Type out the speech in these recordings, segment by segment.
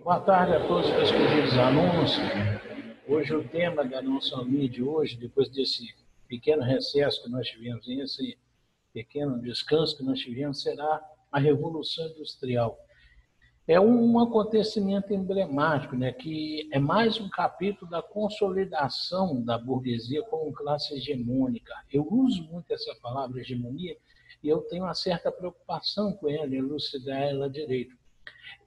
Boa tarde a todos meus queridos alunos. Hoje o tema da nossa aula de hoje, depois desse pequeno recesso que nós tivemos, esse pequeno descanso que nós tivemos, será a Revolução Industrial. É um acontecimento emblemático, né, que é mais um capítulo da consolidação da burguesia como classe hegemônica. Eu uso muito essa palavra hegemonia e eu tenho uma certa preocupação com ela, elucidar ela direito.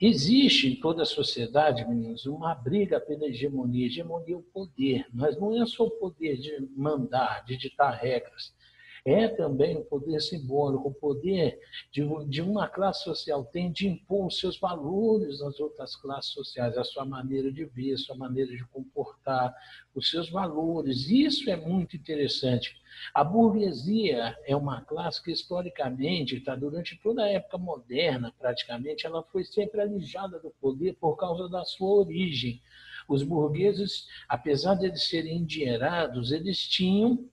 Existe em toda a sociedade, meninos, uma briga pela hegemonia. Hegemonia é o poder, mas não é só o poder de mandar, de ditar regras. É também o poder simbólico, o poder de uma classe social tem de impor os seus valores nas outras classes sociais, a sua maneira de ver, a sua maneira de comportar, os seus valores. Isso é muito interessante. A burguesia é uma classe que, historicamente, durante toda a época moderna, praticamente, ela foi sempre alijada do poder por causa da sua origem. Os burgueses, apesar de eles serem endinheirados, eles tinham...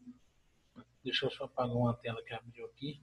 Deixa eu só apagar uma tela que abriu aqui.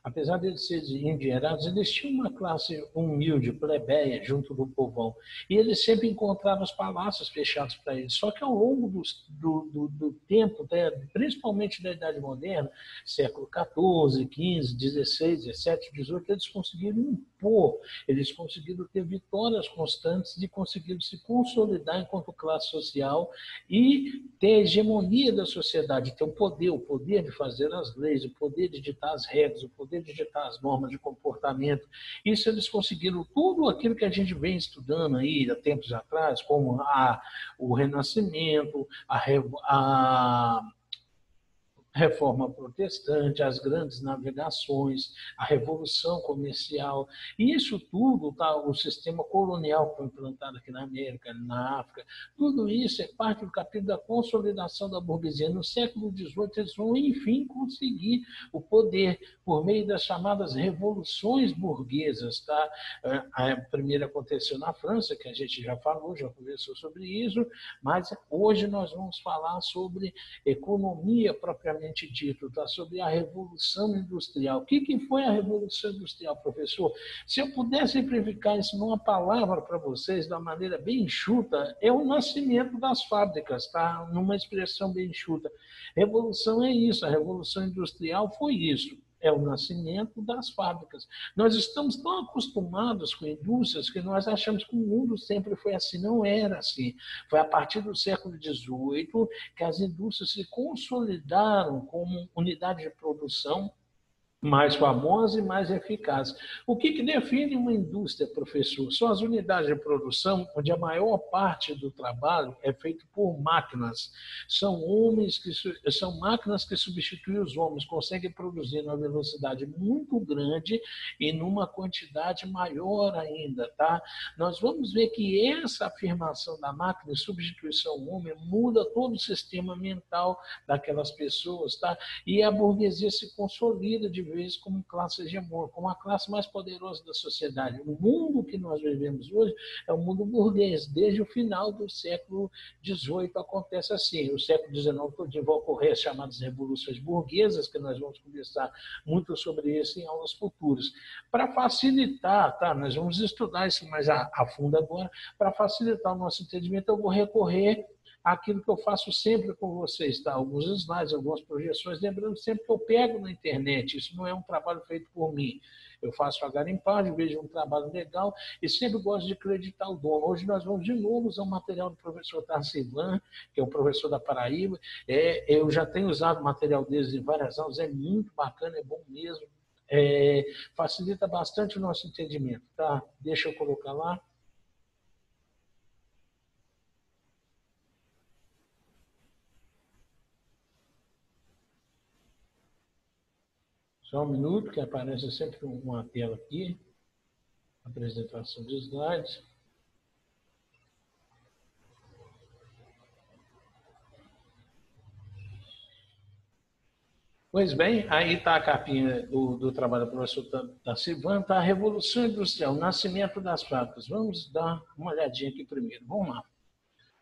Apesar de eles serem endinheirados, eles tinham uma classe humilde, plebeia, junto do povão. E eles sempre encontravam os palácios fechados para eles. Só que ao longo do tempo, principalmente da Idade Moderna, século XIV, XV, XVI, XVII, XVIII, eles conseguiram impor, eles conseguiram ter vitórias constantes e conseguiram se consolidar enquanto classe social e ter a hegemonia da sociedade, ter o poder de fazer as leis, o poder de ditar as regras, o poder de digitar as normas de comportamento. Isso eles conseguiram tudo aquilo que a gente vem estudando aí há tempos atrás, como o Renascimento, a Reforma Protestante, as grandes navegações, a Revolução Comercial. E isso tudo, o sistema colonial que foi implantado aqui na América, na África, tudo isso é parte do capítulo da consolidação da burguesia. No século XVIII, eles vão, enfim, conseguir o poder por meio das chamadas revoluções burguesas. A primeira aconteceu na França, que a gente já falou, já conversou sobre isso, mas hoje nós vamos falar sobre economia propriamente dito, sobre a Revolução Industrial. O que foi a Revolução Industrial, professor? Se eu pudesse simplificar isso numa palavra para vocês, de uma maneira bem enxuta, é o nascimento das fábricas, numa expressão bem enxuta. Revolução é isso, a Revolução Industrial foi isso. É o nascimento das fábricas. Nós estamos tão acostumados com indústrias que nós achamos que o mundo sempre foi assim. Não era assim. Foi a partir do século XVIII que as indústrias se consolidaram como unidade de produção mais famosa e mais eficaz. O que define uma indústria, professor? São as unidades de produção, onde a maior parte do trabalho é feito por máquinas. São máquinas que substituem os homens, conseguem produzir numa velocidade muito grande e numa quantidade maior ainda. Nós vamos ver que essa afirmação da máquina de substituição ao homem muda todo o sistema mental daquelas pessoas, e a burguesia se consolida de vez como classe hegemônica, como a classe mais poderosa da sociedade. O mundo que nós vivemos hoje é o mundo burguês. Desde o final do século XVIII acontece assim. O século XIX todo vai ocorrer as chamadas revoluções burguesas, que nós vamos conversar muito sobre isso em aulas futuras. Para facilitar, nós vamos estudar isso mais a fundo agora, para facilitar o nosso entendimento, eu vou recorrer aquilo que eu faço sempre com vocês, alguns slides, algumas projeções, lembrando sempre que eu pego na internet, isso não é um trabalho feito por mim. Eu faço a garimpagem, vejo um trabalho legal e sempre gosto de acreditar o dono. Hoje nós vamos de novo usar o material do professor Tarcivan, que é o professor da Paraíba. Eu já tenho usado o material deles em várias aulas, é muito bacana, é bom mesmo. Facilita bastante o nosso entendimento. Deixa eu colocar lá. Só um minuto, que aparece sempre uma tela aqui. Apresentação de slides. Pois bem, aí está a capinha do trabalho do professor Tarcivan, a Revolução Industrial, o nascimento das fábricas. Vamos dar uma olhadinha aqui primeiro. Vamos lá.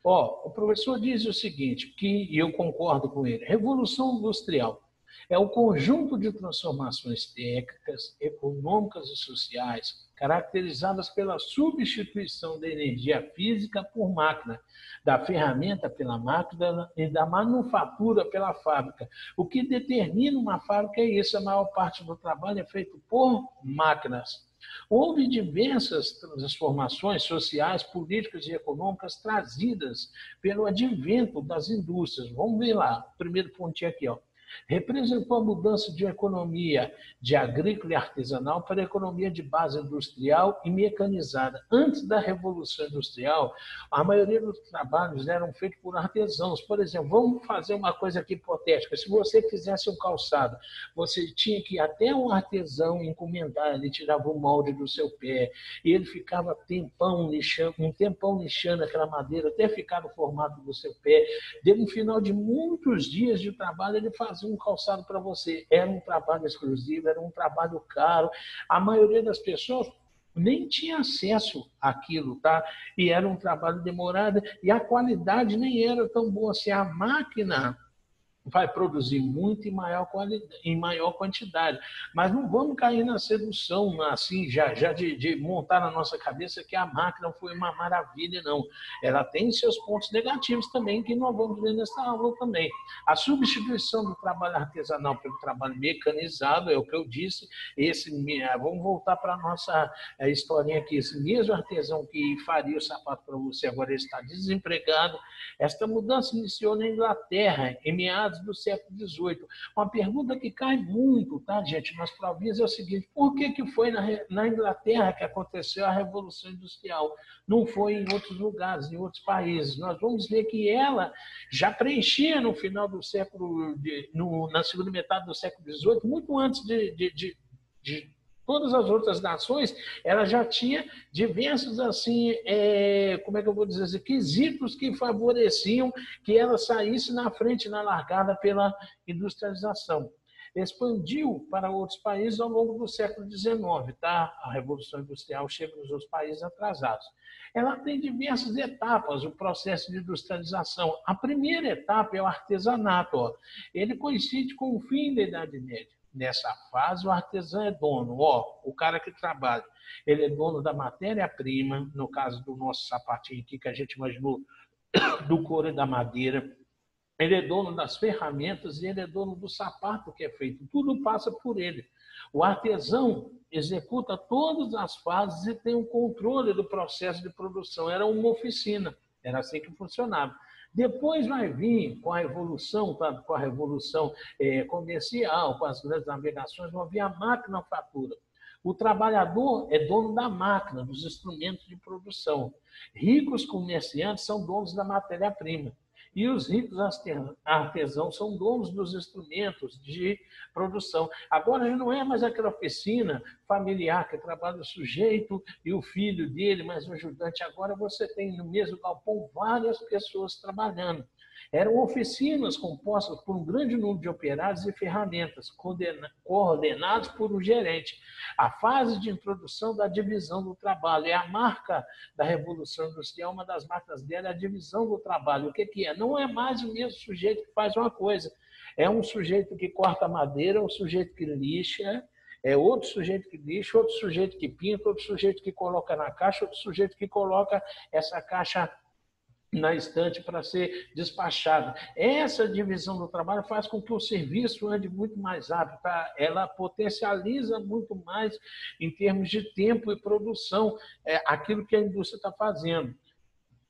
O professor diz o seguinte, e eu concordo com ele. Revolução Industrial. É o conjunto de transformações técnicas, econômicas e sociais caracterizadas pela substituição da energia física por máquina, da ferramenta pela máquina e da manufatura pela fábrica. O que determina uma fábrica é isso, a maior parte do trabalho é feito por máquinas. Houve diversas transformações sociais, políticas e econômicas trazidas pelo advento das indústrias. Vamos ver lá, primeiro pontinho aqui, ó. Representou a mudança de economia de agrícola e artesanal para a economia de base industrial e mecanizada. Antes da Revolução Industrial, a maioria dos trabalhos eram feitos por artesãos. Por exemplo, vamos fazer uma coisa aqui hipotética. Se você fizesse um calçado, você tinha que ir até um artesão encomendar, ele tirava o molde do seu pé, e ele ficava um tempão lixando aquela madeira até ficar no formato do seu pé. No final de muitos dias de trabalho, ele fazia um calçado para você. Era um trabalho exclusivo, era um trabalho caro. A maioria das pessoas nem tinha acesso àquilo, tá? E era um trabalho demorado e a qualidade nem era tão boa. Se a máquina vai produzir muito em maior quantidade. Mas não vamos cair na sedução, assim, já de montar na nossa cabeça que a máquina foi uma maravilha, não. Ela tem seus pontos negativos também, que nós vamos ver nessa aula também. A substituição do trabalho artesanal pelo trabalho mecanizado, é o que eu disse, vamos voltar para a nossa historinha aqui, esse mesmo artesão que faria o sapato para você, agora ele está desempregado. Esta mudança iniciou na Inglaterra, em meados do século XVIII. Uma pergunta que cai muito, tá, gente, nas provinhas é o seguinte: por que foi na Inglaterra que aconteceu a Revolução Industrial? Não foi em outros lugares, em outros países. Nós vamos ver que ela já preenchia no final do século, na segunda metade do século XVIII, muito antes de todas as outras nações, ela já tinha diversos, assim, como é que eu vou dizer assim, quesitos que favoreciam que ela saísse na frente, na largada pela industrialização. Expandiu para outros países ao longo do século XIX, tá? A Revolução Industrial chega nos outros países atrasados. Ela tem diversas etapas, o processo de industrialização. A primeira etapa é o artesanato, ó. Ele coincide com o fim da Idade Média. Nessa fase, o artesão é dono, o cara que trabalha, ele é dono da matéria-prima, no caso do nosso sapatinho aqui, que a gente imaginou, do couro e da madeira, ele é dono das ferramentas e ele é dono do sapato que é feito, tudo passa por ele. O artesão executa todas as fases e tem o controle do processo de produção, era uma oficina, era assim que funcionava. Depois vai vir, com a revolução comercial, com as grandes navegações, vai vir a maquinofatura. O trabalhador é dono da máquina, dos instrumentos de produção. Ricos comerciantes são donos da matéria-prima. E os ricos artesãos são donos dos instrumentos de produção. Agora, não é mais aquela oficina familiar que trabalha o sujeito e o filho dele, mas o ajudante. Agora você tem no mesmo galpão várias pessoas trabalhando. Eram oficinas compostas por um grande número de operários e ferramentas, coordenados por um gerente. A fase de introdução da divisão do trabalho é a marca da Revolução Industrial, uma das marcas dela é a divisão do trabalho. O que é? Não é mais o mesmo sujeito que faz uma coisa. É um sujeito que corta madeira, um sujeito que lixa, é outro sujeito que lixa, outro sujeito que pinta, outro sujeito que coloca na caixa, outro sujeito que coloca essa caixa na estante para ser despachado. Essa divisão do trabalho faz com que o serviço ande muito mais rápido, tá? Ela potencializa muito mais em termos de tempo e produção aquilo que a indústria está fazendo.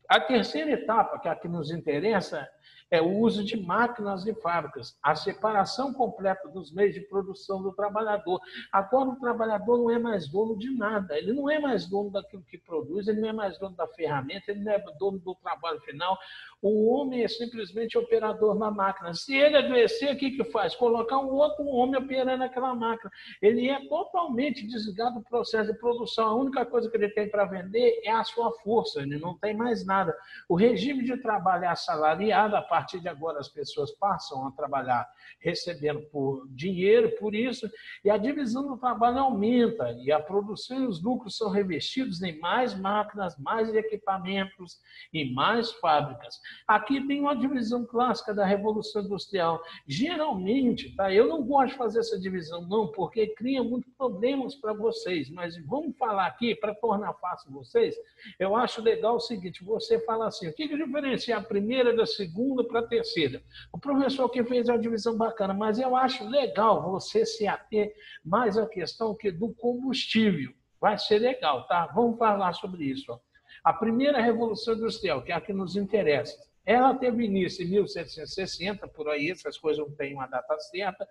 A terceira etapa, que é a que nos interessa, é o uso de máquinas e fábricas, a separação completa dos meios de produção do trabalhador. Agora, o trabalhador não é mais dono de nada, ele não é mais dono daquilo que produz, ele não é mais dono da ferramenta, ele não é dono do trabalho final. O homem é simplesmente operador na máquina. Se ele adoecer, o que faz? Colocar um outro homem operando aquela máquina. Ele é totalmente desligado do processo de produção. A única coisa que ele tem para vender é a sua força, ele não tem mais nada. O regime de trabalho é assalariado, a partir de agora as pessoas passam a trabalhar recebendo por dinheiro, por isso, e a divisão do trabalho aumenta, e a produção e os lucros são revestidos em mais máquinas, mais equipamentos e mais fábricas. Aqui tem uma divisão clássica da Revolução Industrial. Geralmente, tá, eu não gosto de fazer essa divisão, não, porque cria muitos problemas para vocês, mas vamos falar aqui, para tornar fácil vocês, eu acho legal o seguinte, você fala assim, o que diferencia a primeira da segunda para a terceira? O professor que fez a divisão bacana, mas eu acho legal você se ater mais à questão que do combustível. Vai ser legal, tá? Vamos falar sobre isso. Ó. A primeira Revolução Industrial, que é a que nos interessa, ela teve início em 1760, por aí, essas coisas não têm uma data certa.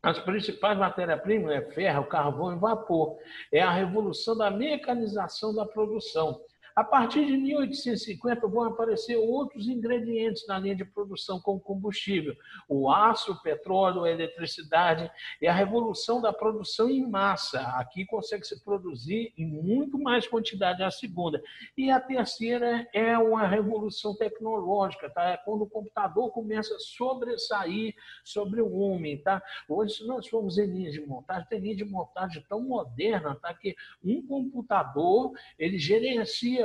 As principais matérias-primas é ferro, carvão e vapor. É a revolução da mecanização da produção. A partir de 1850 vão aparecer outros ingredientes na linha de produção como combustível. O aço, o petróleo, a eletricidade e a revolução da produção em massa. Aqui consegue se produzir em muito mais quantidade a segunda. E a terceira é uma revolução tecnológica, tá? É quando o computador começa a sobressair sobre o homem, tá? Hoje, se nós formos em linha de montagem, tem linha de montagem tão moderna, tá? Que um computador, ele gerencia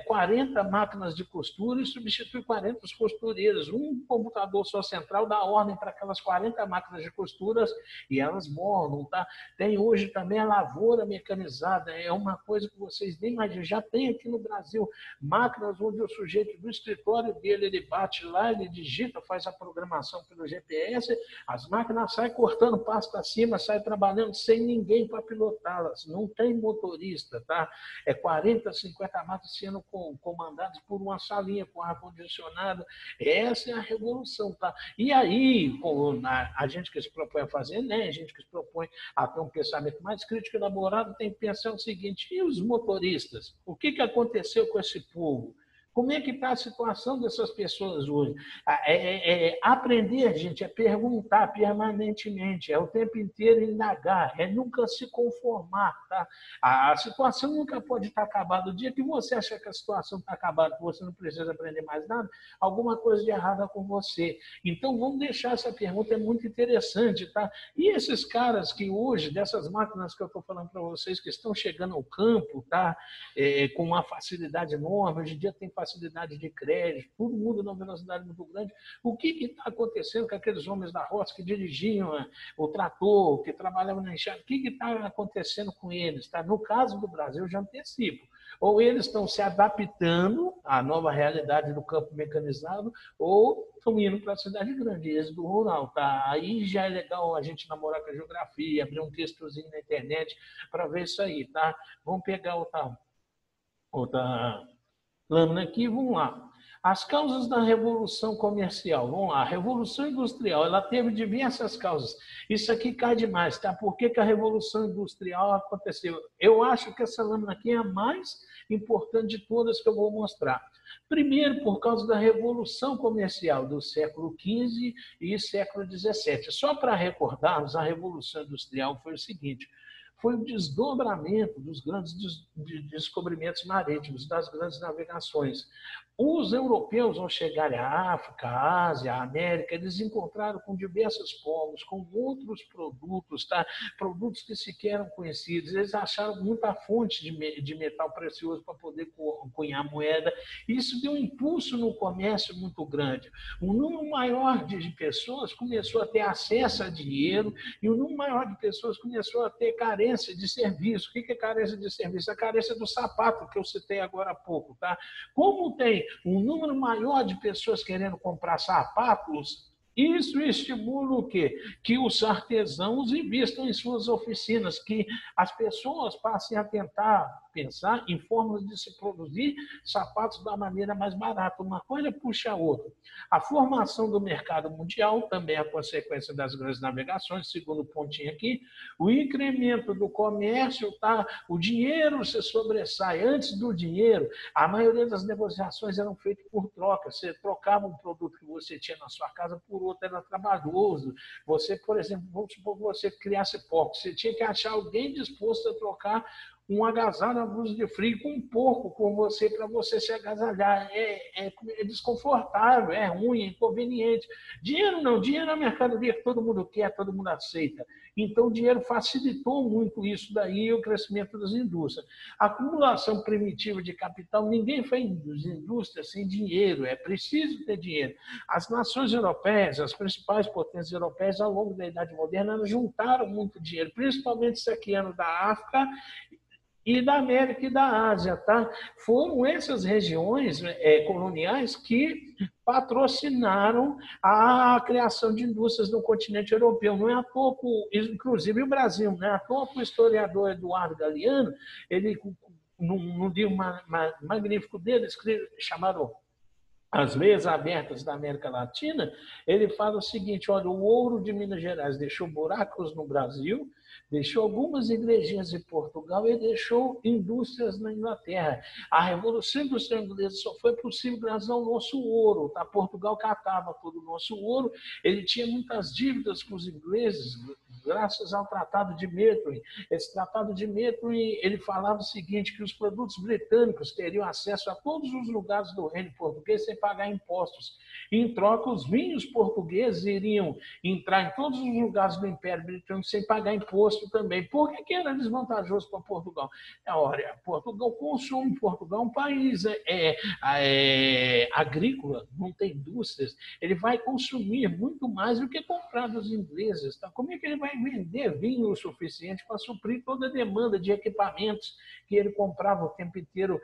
40 máquinas de costura e substitui 40 costureiras. Um computador só central dá ordem para aquelas 40 máquinas de costuras e elas molam, tá? Tem hoje também a lavoura mecanizada, é uma coisa que vocês nem imaginam. Já tem aqui no Brasil máquinas onde o sujeito do escritório dele, ele bate lá, ele digita, faz a programação pelo GPS, as máquinas saem cortando pasto acima, saem trabalhando sem ninguém para pilotá-las. Não tem motorista, tá? É 40, 50 máquinas sendo comandados por uma salinha com ar-condicionado. Essa é a revolução, tá? E aí, a gente que se propõe a fazer, né? A gente que se propõe a ter um pensamento mais crítico e elaborado, tem que pensar o seguinte, e os motoristas? O que aconteceu com esse povo? Como é que está a situação dessas pessoas hoje? Aprender, gente, é perguntar permanentemente, é o tempo inteiro indagar, é nunca se conformar. Tá? A situação nunca pode estar acabada. O dia que você achar que a situação está acabada, que você não precisa aprender mais nada, alguma coisa de errada com você. Então, vamos deixar essa pergunta, é muito interessante. Tá? E esses caras que hoje, dessas máquinas que eu estou falando para vocês, que estão chegando ao campo, tá? Com uma facilidade enorme, hoje em dia tem facilidade de crédito, todo mundo numa velocidade muito grande. O que está acontecendo com aqueles homens da roça que dirigiam o trator, que trabalhavam na enxada? O que está acontecendo com eles? Tá? No caso do Brasil, eu já antecipo. Ou eles estão se adaptando à nova realidade do campo mecanizado, ou estão indo para a cidade grande, esse do rural. Tá? Aí já é legal a gente namorar com a geografia, abrir um textozinho na internet para ver isso aí. Tá? Vamos pegar outra lâmina aqui, vamos lá. As causas da Revolução Comercial, vamos lá. A Revolução Industrial, ela teve diversas causas. Isso aqui cai demais, tá? Por que a Revolução Industrial aconteceu? Eu acho que essa lâmina aqui é a mais importante de todas que eu vou mostrar. Primeiro, por causa da Revolução Comercial do século XV e século XVII. Só para recordarmos, a Revolução Industrial foi o seguinte: foi o desdobramento dos grandes descobrimentos marítimos, das grandes navegações. Os europeus, ao chegarem à África, à Ásia, à América, eles encontraram com diversos povos, com outros produtos, tá? Produtos que sequer eram conhecidos. Eles acharam muita fonte de metal precioso para poder cunhar moeda. Isso deu um impulso no comércio muito grande. Um número maior de pessoas começou a ter acesso a dinheiro e um número maior de pessoas começou a ter carência de serviço. O que é carência de serviço? A carência do sapato, que eu citei agora há pouco. Tá? Como tem um número maior de pessoas querendo comprar sapatos, isso estimula o quê? Que os artesãos invistam em suas oficinas, que as pessoas passem a tentar pensar em formas de se produzir sapatos da maneira mais barata. Uma coisa puxa a outra. A formação do mercado mundial também é a consequência das grandes navegações, segundo pontinho aqui. O incremento do comércio, tá? O dinheiro se sobressai. Antes do dinheiro, a maioria das negociações eram feitas por troca. Você trocava um produto que você tinha na sua casa por outro, era trabalhoso. Você, por exemplo, vamos supor que você criasse porcos, você tinha que achar alguém disposto a trocar um agasalho, uma blusa de frio com um porco com você para você se agasalhar. É desconfortável, é ruim, é inconveniente. Dinheiro não, dinheiro é uma mercadoria que todo mundo quer, todo mundo aceita. Então, o dinheiro facilitou muito isso daí, o crescimento das indústrias. A acumulação primitiva de capital, ninguém fez indústria sem dinheiro, é preciso ter dinheiro. As nações europeias, as principais potências europeias, ao longo da Idade Moderna, elas juntaram muito dinheiro, principalmente saqueando da África e da América e da Ásia, tá? Foram essas regiões coloniais que patrocinaram a criação de indústrias no continente europeu. Não é à toa, inclusive o Brasil, não é à toa que o historiador Eduardo Galeano, ele, num livro magnífico dele, chamado As Leis Abertas da América Latina, ele fala o seguinte: olha, o ouro de Minas Gerais deixou buracos no Brasil, deixou algumas igrejinhas em Portugal e deixou indústrias na Inglaterra. A Revolução Industrial Inglesa só foi possível graças ao nosso ouro. Tá? Portugal catava todo o nosso ouro, ele tinha muitas dívidas com os ingleses, graças ao Tratado de Methuen. Esse Tratado de Methuen, ele falava o seguinte, que os produtos britânicos teriam acesso a todos os lugares do reino português sem pagar impostos. Em troca, os vinhos portugueses iriam entrar em todos os lugares do Império Britânico sem pagar imposto também. Por que era desvantajoso para Portugal? Olha, Portugal consome, Portugal é um país agrícola, não tem indústrias, ele vai consumir muito mais do que comprar dos ingleses. Tá? Como é que ele vai vender vinho o suficiente para suprir toda a demanda de equipamentos que ele comprava o tempo inteiro,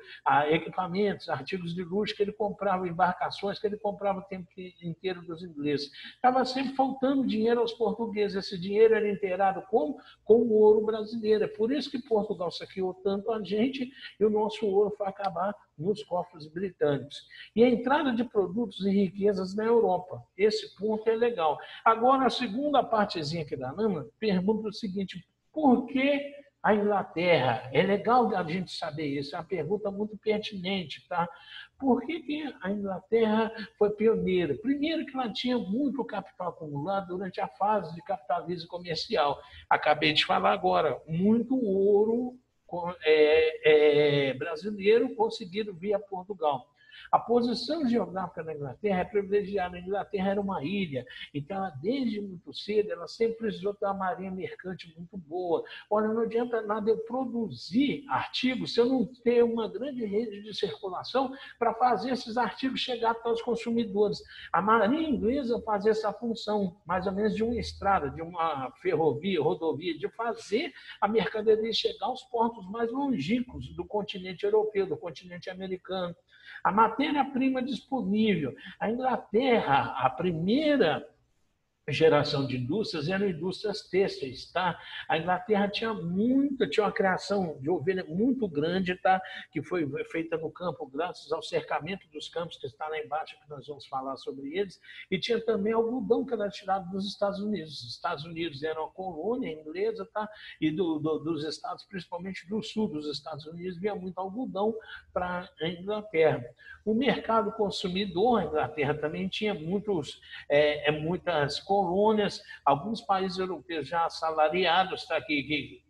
equipamentos, artigos de luxo que ele comprava, embarcações que ele comprava o tempo inteiro dos ingleses? Estava sempre faltando dinheiro aos portugueses. Esse dinheiro era inteirado com o ouro brasileiro. É por isso que Portugal saqueou tanto a gente e o nosso ouro foi acabar nos cofres britânicos. E a entrada de produtos e riquezas na Europa. Esse ponto é legal. Agora, a segunda partezinha aqui da Nana pergunta o seguinte: por que a Inglaterra? É legal a gente saber isso, é uma pergunta muito pertinente, tá? Por que a Inglaterra foi pioneira? Primeiro que ela tinha muito capital acumulado durante a fase de capitalismo comercial. Acabei de falar agora, muito ouro brasileiro conseguido via Portugal. A posição geográfica da Inglaterra é privilegiada. A Inglaterra era uma ilha, então, desde muito cedo, ela sempre precisou ter uma marinha mercante muito boa. Olha, não adianta nada eu produzir artigos se eu não ter uma grande rede de circulação para fazer esses artigos chegar para os consumidores. A marinha inglesa fazia essa função, mais ou menos de uma estrada, de uma ferrovia, rodovia, de fazer a mercadoria chegar aos portos mais longínquos do continente europeu, do continente americano. A matéria-prima disponível. A Inglaterra, a primeira geração de indústrias eram indústrias têxteis, tá? A Inglaterra tinha uma criação de ovelha muito grande, tá? Que foi feita no campo graças ao cercamento dos campos que está lá embaixo, que nós vamos falar sobre eles, e tinha também algodão que era tirado dos Estados Unidos. Os Estados Unidos eram uma colônia inglesa, tá? E dos estados, principalmente do sul dos Estados Unidos, vinha muito algodão para a Inglaterra. O mercado consumidor, a Inglaterra também tinha muitas colônias, alguns países europeus já assalariados, tá, que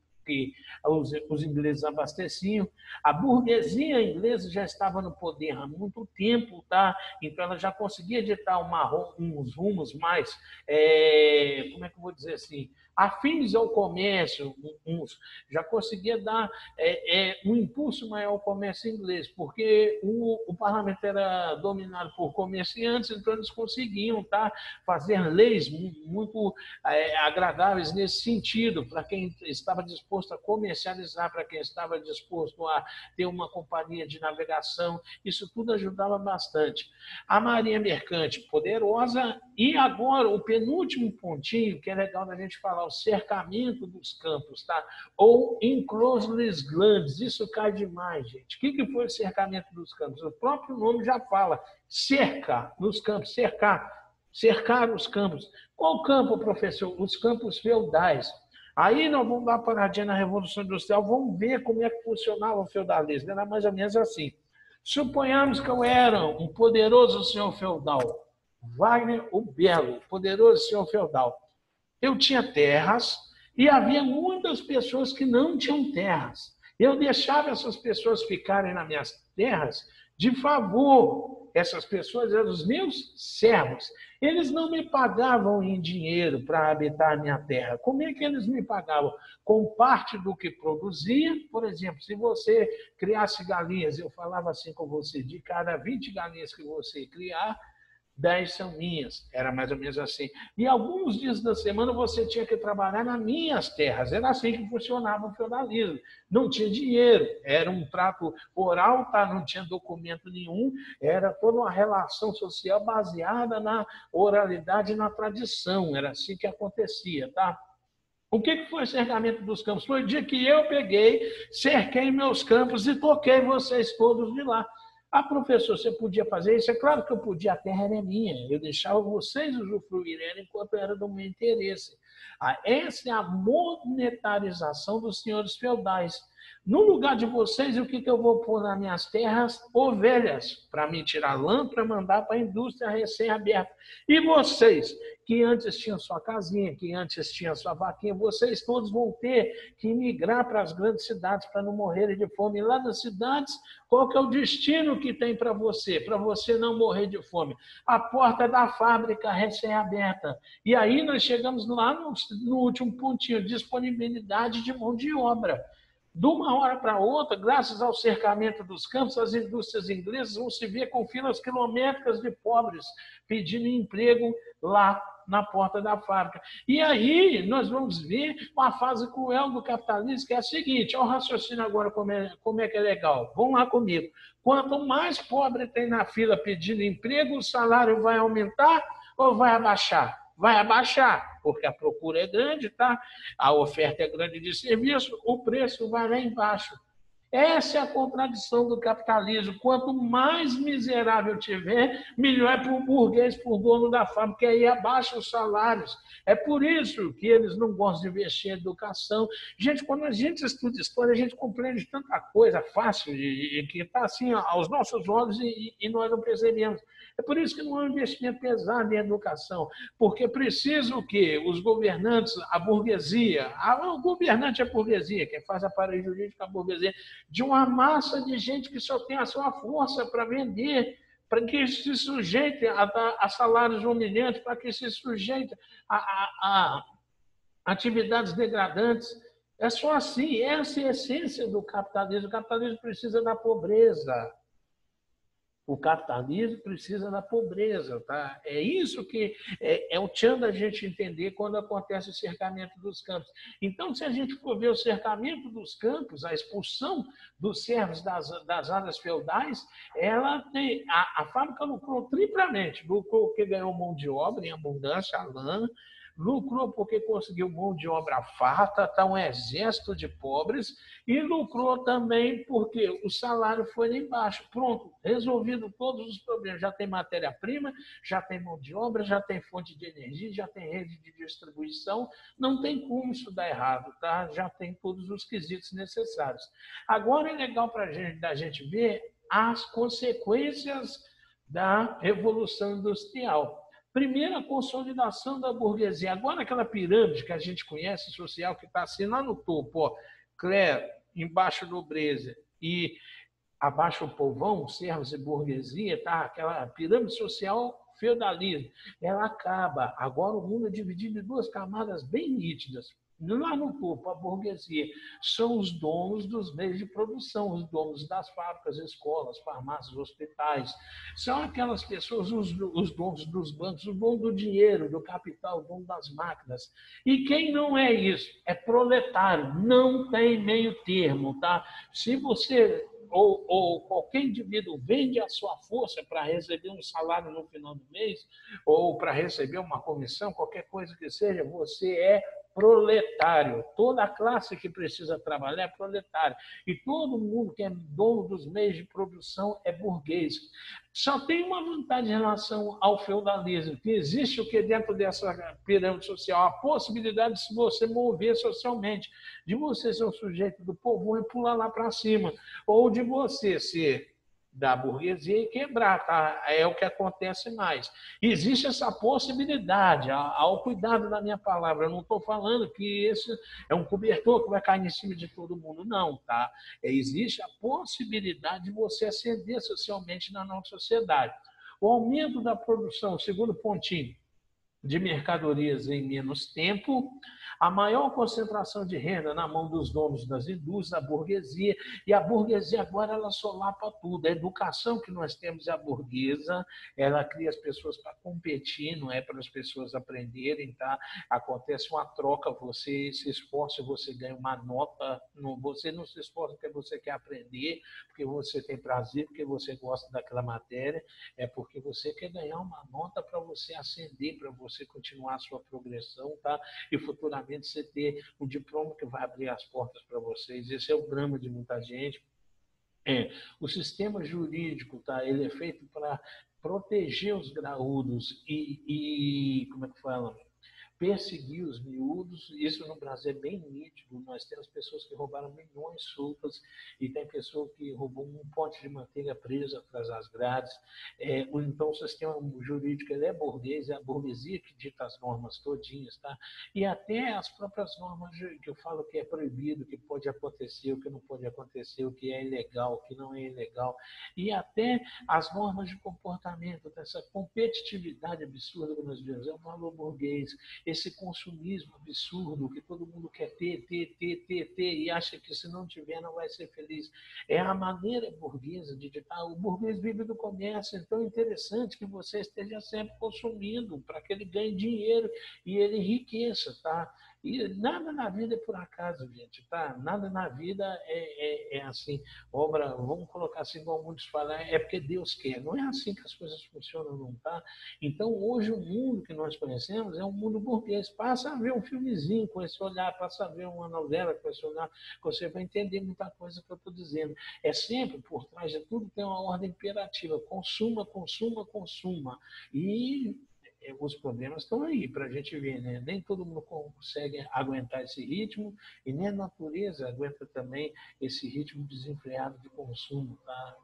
os ingleses abasteciam. A burguesia inglesa já estava no poder há muito tempo, tá? Então ela já conseguia ditar uns rumos mais, como é que eu vou dizer assim, afins ao comércio, já conseguia dar um impulso maior ao comércio inglês, porque o parlamento era dominado por comerciantes, então eles conseguiam, tá, fazer leis muito agradáveis nesse sentido, para quem estava disposto a comercializar, para quem estava disposto a ter uma companhia de navegação, isso tudo ajudava bastante. A marinha mercante poderosa, e agora o penúltimo pontinho, que é legal da gente falar, o cercamento dos campos, tá? Ou enclosures grandes, isso cai demais, gente. O que foi o cercamento dos campos? O próprio nome já fala, cerca nos campos, cercar os campos. Qual campo, professor? Os campos feudais. Aí nós vamos dar uma paradinha na Revolução Industrial, vamos ver como é que funcionava o feudalismo. Era mais ou menos assim. Suponhamos que eu era um poderoso senhor feudal, Wagner o Belo, poderoso senhor feudal. Eu tinha terras e havia muitas pessoas que não tinham terras. Eu deixava essas pessoas ficarem nas minhas terras de favor. Essas pessoas eram os meus servos. Eles não me pagavam em dinheiro para habitar a minha terra. Como é que eles me pagavam? Com parte do que produzia. Por exemplo, se você criasse galinhas, eu falava assim com você, de cada 20 galinhas que você criar, 10 são minhas. Era mais ou menos assim. E alguns dias da semana você tinha que trabalhar nas minhas terras. Era assim que funcionava o feudalismo. Não tinha dinheiro, era um trato oral, tá? Não tinha documento nenhum, era toda uma relação social baseada na oralidade e na tradição. Era assim que acontecia, tá? O que foi o cercamento dos campos? Foi o dia que eu peguei, cerquei meus campos e toquei vocês todos de lá. Ah, professor, você podia fazer isso? É claro que eu podia, a terra era minha. Eu deixava vocês usufruírem enquanto era do meu interesse. Essa é a monetarização dos senhores feudais. No lugar de vocês, o que eu vou pôr nas minhas terras? Ovelhas, para me tirar lã, para mandar para a indústria recém-aberta. E vocês, que antes tinham sua casinha, que antes tinham sua vaquinha, vocês todos vão ter que migrar para as grandes cidades para não morrerem de fome. E lá nas cidades, qual que é o destino que tem para você não morrer de fome? A porta da fábrica recém-aberta. E aí nós chegamos lá no último pontinho, disponibilidade de mão de obra. De uma hora para outra, graças ao cercamento dos campos, as indústrias inglesas vão se ver com filas quilométricas de pobres pedindo emprego lá na porta da fábrica. E aí nós vamos ver uma fase cruel do capitalismo, que é a seguinte, olha o raciocínio agora como é que é legal. Vão lá comigo. Quanto mais pobre tem na fila pedindo emprego, o salário vai aumentar ou vai abaixar? Vai abaixar, porque a procura é grande, tá? A oferta é grande de serviço, o preço vai lá embaixo. Essa é a contradição do capitalismo. Quanto mais miserável tiver, melhor é para o burguês, para o dono da fábrica, porque aí abaixa os salários. É por isso que eles não gostam de investir em educação. Gente, quando a gente estuda história, a gente compreende tanta coisa fácil e que está assim aos nossos olhos e nós não percebemos. É por isso que não é um investimento pesado em educação, porque precisa o quê? Os governantes, a burguesia, o governante é a burguesia, quem faz a aparelho jurídico é a burguesia, de uma massa de gente que só tem a sua força para vender, para que se sujeite a salários humilhantes, para que se sujeite a atividades degradantes. É só assim, essa é a essência do capitalismo. O capitalismo precisa da pobreza. O capitalismo precisa da pobreza, tá? É isso que é o tchan da gente entender quando acontece o cercamento dos campos. Então, se a gente for ver o cercamento dos campos, a expulsão dos servos das áreas feudais, ela tem a fábrica lucrou triplamente, lucrou porque ganhou mão de obra em abundância, a lã, lucrou porque conseguiu mão de obra farta, está um exército de pobres, e lucrou também porque o salário foi lá embaixo. Pronto, resolvido todos os problemas. Já tem matéria-prima, já tem mão de obra, já tem fonte de energia, já tem rede de distribuição, não tem como isso dar errado, tá? Já tem todos os quesitos necessários. Agora é legal para a gente ver as consequências da Revolução Industrial. Primeiro, a consolidação da burguesia. Agora, aquela pirâmide que a gente conhece, social, que está assim lá no topo, ó, clero, embaixo nobreza e abaixo o povão, servos e burguesia, tá? Aquela pirâmide social, feudalismo. Ela acaba. Agora o mundo é dividido em duas camadas bem nítidas. Lá no topo, a burguesia são os donos dos meios de produção, os donos das fábricas, escolas, farmácias, hospitais. São aquelas pessoas, os donos dos bancos, o dono do dinheiro, do capital, o dono das máquinas. E quem não é isso? É proletário, não tem meio termo, tá? Se você ou qualquer indivíduo vende a sua força para receber um salário no final do mês, ou para receber uma comissão, qualquer coisa que seja, você é proletário. Toda a classe que precisa trabalhar é proletária. E todo mundo que é dono dos meios de produção é burguês. Só tem uma vantagem em relação ao feudalismo, que existe o que dentro dessa pirâmide social? A possibilidade de se você mover socialmente, de você ser um sujeito do povo e pular lá para cima, ou de você ser da burguesia e quebrar, tá? É o que acontece mais. Existe essa possibilidade, ao cuidado da minha palavra, eu não estou falando que esse é um cobertor que vai cair em cima de todo mundo, não, tá? Existe a possibilidade de você ascender socialmente na nossa sociedade. O aumento da produção, segundo pontinho, de mercadorias em menos tempo, a maior concentração de renda na mão dos donos das indústrias, da burguesia, e a burguesia agora ela solapa tudo. A educação que nós temos é a burguesa, ela cria as pessoas para competir, não é para as pessoas aprenderem, tá? Acontece uma troca, você se esforça, você ganha uma nota, você não se esforça porque você quer aprender, porque você tem prazer, porque você gosta daquela matéria, é porque você quer ganhar uma nota para você ascender, para você continuar a sua progressão, tá? E futuramente você ter um diploma que vai abrir as portas para vocês. Esse é o drama de muita gente. O sistema jurídico, tá? Ele é feito para proteger os graúdos como é que fala? Perseguir os miúdos. Isso no Brasil é bem nítido. Nós temos pessoas que roubaram milhões soltas e tem pessoa que roubou um pote de manteiga presa atrás das grades. Então, o sistema jurídico ele é burguês, é a burguesia que dita as normas todinhas, tá? E até as próprias normas que eu falo que é proibido, que pode acontecer, o que não pode acontecer, o que é ilegal, o que não é ilegal. E até as normas de comportamento, dessa competitividade absurda que nós vemos, é um valor burguês. Esse consumismo absurdo que todo mundo quer ter, e acha que se não tiver não vai ser feliz. É a maneira burguesa de ditar. O burguês vive do comércio, então é interessante que você esteja sempre consumindo para que ele ganhe dinheiro e ele enriqueça, tá? E nada na vida é por acaso, gente, tá? Nada na vida é assim, obra, vamos colocar assim, como muitos falam, é porque Deus quer. Não é assim que as coisas funcionam, não, tá? Então, hoje, o mundo que nós conhecemos é um mundo burguês. Passa a ver um filmezinho com esse olhar, passa a ver uma novela com esse olhar, você vai entender muita coisa que eu estou dizendo. É sempre, por trás de tudo, tem uma ordem imperativa. Consuma, consuma, consuma. E os problemas estão aí para a gente ver, né? Nem todo mundo consegue aguentar esse ritmo e nem a natureza aguenta também esse ritmo desenfreado de consumo, tá?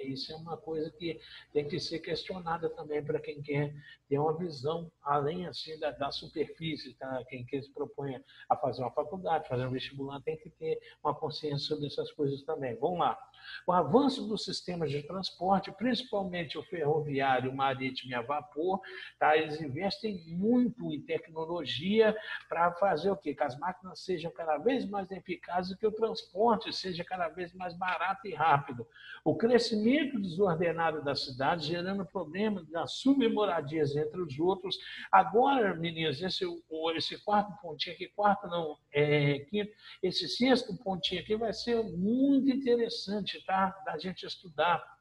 Isso é uma coisa que tem que ser questionada também para quem quer ter uma visão além assim da superfície, tá? Quem se propõe a fazer uma faculdade, fazer um vestibular, tem que ter uma consciência sobre essas coisas também. Vamos lá. O avanço dos sistemas de transporte, principalmente o ferroviário, o marítimo e a vapor, tá? Eles investem muito em tecnologia para fazer o quê? Que as máquinas sejam cada vez mais eficazes e que o transporte seja cada vez mais barato e rápido. O crescimento desordenado das cidades, gerando problemas das submoradias entre os outros. Agora, meninas, esse quarto pontinho aqui, quarto não, quinto, esse sexto pontinho aqui vai ser muito interessante, tá? Da gente estudar.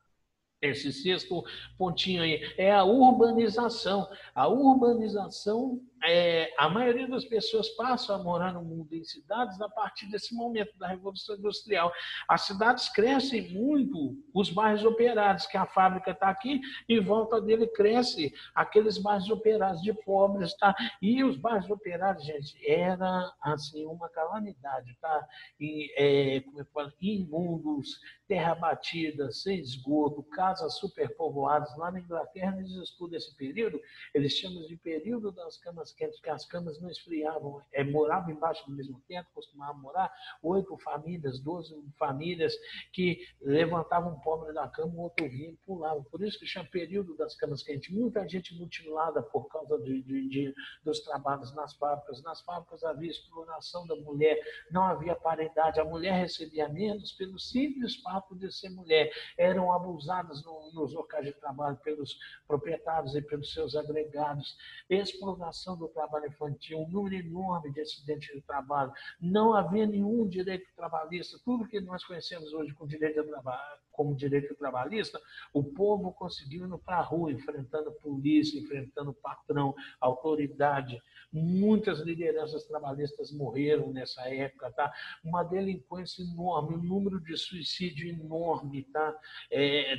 Esse sexto pontinho aí é a urbanização. A urbanização, a maioria das pessoas passam a morar no mundo em cidades a partir desse momento da Revolução Industrial. As cidades crescem muito, os bairros operários, que a fábrica está aqui, em volta dele cresce aqueles bairros operários de pobres, tá? E os bairros operários, gente, era assim uma calamidade, tá? Como eu falo, imundos, terra batida, sem esgoto, casas superpovoadas. Lá na Inglaterra, eles estudam esse período, eles chamam de período das camas quentes, que as camas não esfriavam, moravam embaixo do mesmo teto, costumavam morar 8 famílias, 12 famílias, que levantavam um pobre da cama, o outro vinha e pulava. Por isso que chama período das camas quentes. Muita gente mutilada por causa dos trabalhos nas fábricas. Nas fábricas havia exploração da mulher, não havia paridade, a mulher recebia menos pelo simples fato de ser mulher. Eram abusadas nos locais de trabalho pelos proprietários e pelos seus agregados. Exploração do trabalho infantil, um número enorme de acidentes de trabalho. Não havia nenhum direito trabalhista. Tudo que nós conhecemos hoje como direito trabalhista, o povo conseguiu ir para a rua, enfrentando polícia, enfrentando patrão, autoridade. Muitas lideranças trabalhistas morreram nessa época, tá? Uma delinquência enorme, um número de suicídio enorme, tá?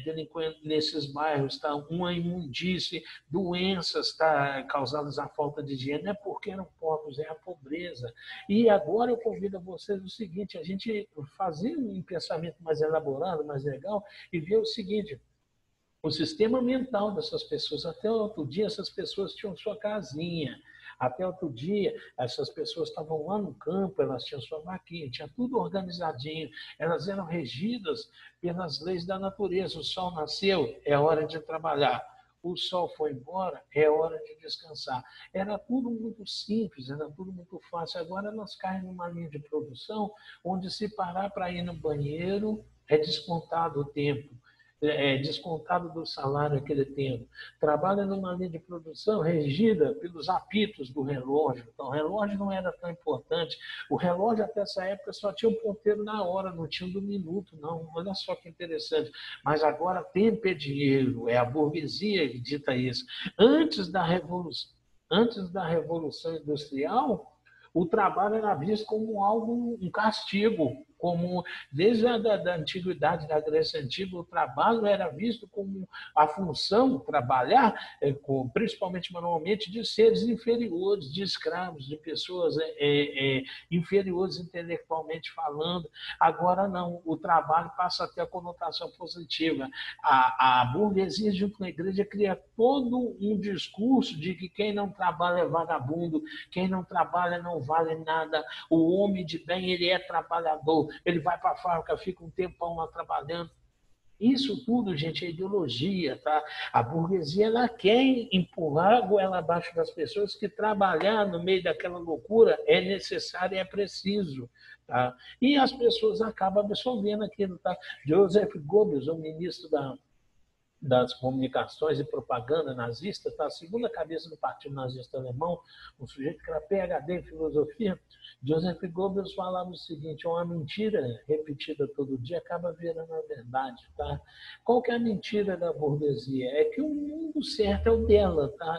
Delinquente nesses bairros, tá? Uma imundície, doenças, tá? Causadas à falta de dinheiro, não é porque eram pobres, é a pobreza. E agora eu convido a vocês o seguinte, a gente fazer um pensamento mais elaborado, mais legal, e ver o seguinte, o sistema mental dessas pessoas. Até outro dia, essas pessoas tinham sua casinha. Até outro dia, essas pessoas estavam lá no campo, elas tinham sua vaquinha, tinha tudo organizadinho, elas eram regidas pelas leis da natureza. O sol nasceu, é hora de trabalhar. O sol foi embora, é hora de descansar. Era tudo muito simples, era tudo muito fácil. Agora elas caem numa linha de produção onde, se parar para ir no banheiro, é descontado o tempo, é descontado do salário aquele tempo. Trabalha numa linha de produção regida pelos apitos do relógio. Então, o relógio não era tão importante. O relógio, até essa época, só tinha um ponteiro na hora, não tinha um do minuto, não. Olha só que interessante. Mas agora, tempo é dinheiro, é a burguesia que dita isso. Antes da Revolução Industrial, o trabalho era visto como algo, um castigo, como desde da antiguidade, da Grécia Antiga, o trabalho era visto como a função, trabalhar, principalmente manualmente, de seres inferiores, de escravos, de pessoas inferiores intelectualmente falando. Agora não, o trabalho passa a ter a conotação positiva. A burguesia, junto com a igreja, cria todo um discurso de que quem não trabalha é vagabundo, quem não trabalha não vale nada, o homem de bem, ele é trabalhador, ele vai para a fábrica, fica um tempão lá trabalhando. Isso tudo, gente, é ideologia, tá? A burguesia, ela quer empurrar a goela abaixo das pessoas, que trabalhar no meio daquela loucura é necessário e é preciso, tá? E as pessoas acabam absorvendo aquilo, tá? Joseph Goebbels, o ministro das comunicações e propaganda nazista, tá? A segunda cabeça do partido nazista alemão, um sujeito que era PhD em filosofia. Joseph Goebbels falava o seguinte: uma mentira repetida todo dia acaba virando a verdade, tá? Qual que é a mentira da burguesia? É que o mundo certo é o dela, tá?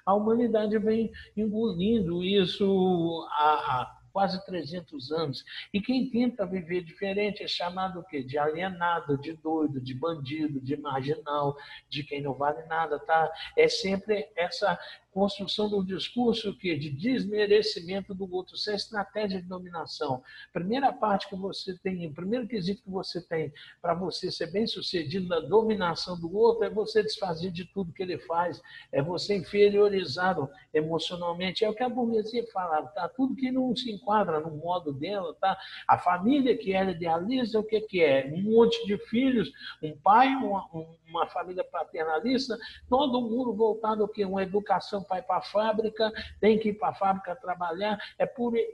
A humanidade vem engolindo isso há quase 300 anos. E quem tenta viver diferente é chamado o quê? De alienado, de doido, de bandido, de marginal, de quem não vale nada, tá? É sempre essa construção de um discurso que de desmerecimento do outro, isso é estratégia de dominação. Primeira parte que você tem, o primeiro quesito que você tem para você ser bem-sucedido na dominação do outro é você desfazer de tudo que ele faz, é você inferiorizá-lo emocionalmente. É o que a burguesia falava, tá? Tudo que não se enquadra no modo dela, tá? A família que ela idealiza, o que é? Um monte de filhos, um pai, uma família paternalista, todo mundo voltado ao quê? Uma educação para ir para a fábrica, tem que ir para a fábrica trabalhar,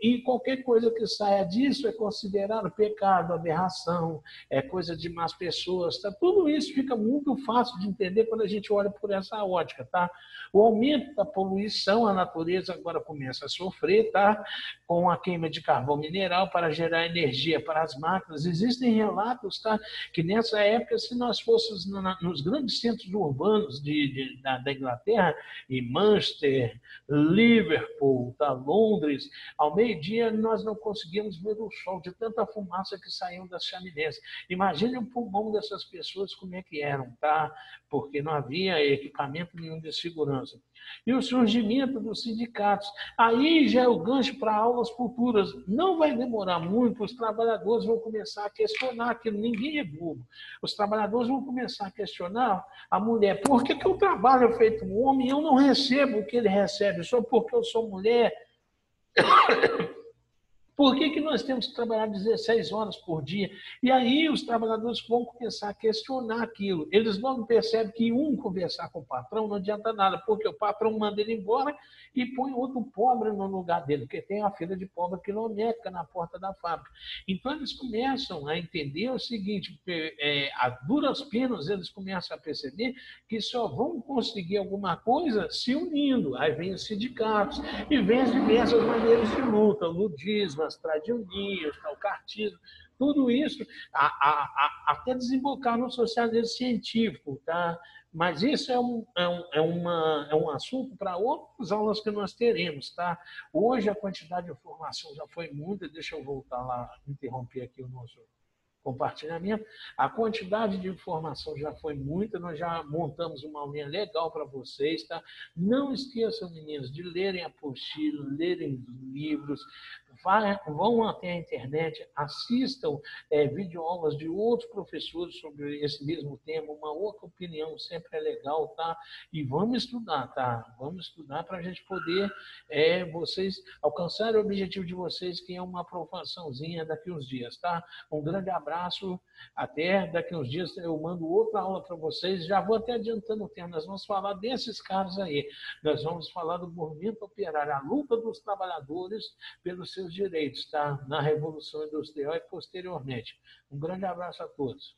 e qualquer coisa que saia disso é considerado pecado, aberração, é coisa de más pessoas, tá? Tudo isso fica muito fácil de entender quando a gente olha por essa ótica, tá? O aumento da poluição, a natureza agora começa a sofrer, tá? Com a queima de carvão mineral para gerar energia para as máquinas. Existem relatos, tá? Que nessa época, se nós fôssemos nos grandes centros urbanos da Inglaterra, em Manchester, Liverpool, tá? Londres, ao meio-dia nós não conseguíamos ver o sol de tanta fumaça que saiu das chaminés. Imagine o pulmão dessas pessoas como é que eram, tá? Porque não havia equipamento nenhum de segurança. E o surgimento dos sindicatos. Aí já é o gancho para aulas futuras. Não vai demorar muito, os trabalhadores vão começar a questionar aquilo. Ninguém é bobo. Os trabalhadores vão começar a questionar a mulher. Por que o trabalho é feito um homem e eu não recebo o que ele recebe? Só porque eu sou mulher? Por que nós temos que trabalhar 16 horas por dia? E aí os trabalhadores vão começar a questionar aquilo. Eles logo percebem que conversar com o patrão não adianta nada, porque o patrão manda ele embora e põe outro pobre no lugar dele, porque tem a fila de pobre quilométrica na porta da fábrica. Então eles começam a entender o seguinte, a duras penas eles começam a perceber que só vão conseguir alguma coisa se unindo. Aí vem os sindicatos e vem as diversas maneiras de luta, o ludismo, as tradiunias, o cartismo, tudo isso até desembocar no socialismo científico, tá? Mas isso é um assunto para outras aulas que nós teremos, tá? Hoje a quantidade de informação já foi muita, deixa eu voltar lá, interromper aqui o nosso compartilhamento. A quantidade de informação já foi muita, nós já montamos uma aulinha legal para vocês, tá? Não esqueçam, meninos, de lerem a apostila, lerem livros, vão até a internet, assistam videoaulas de outros professores sobre esse mesmo tema, uma outra opinião sempre é legal, tá? E vamos estudar, tá? Vamos estudar para a gente poder, vocês alcançarem o objetivo de vocês, que é uma aprovaçãozinha daqui uns dias, tá? Um grande abraço, até daqui uns dias eu mando outra aula para vocês, já vou até adiantando o tema, nós vamos falar desses caras aí, nós vamos falar do movimento operário, a luta dos trabalhadores pelos seus direitos, tá? Na Revolução Industrial e posteriormente. Um grande abraço a todos.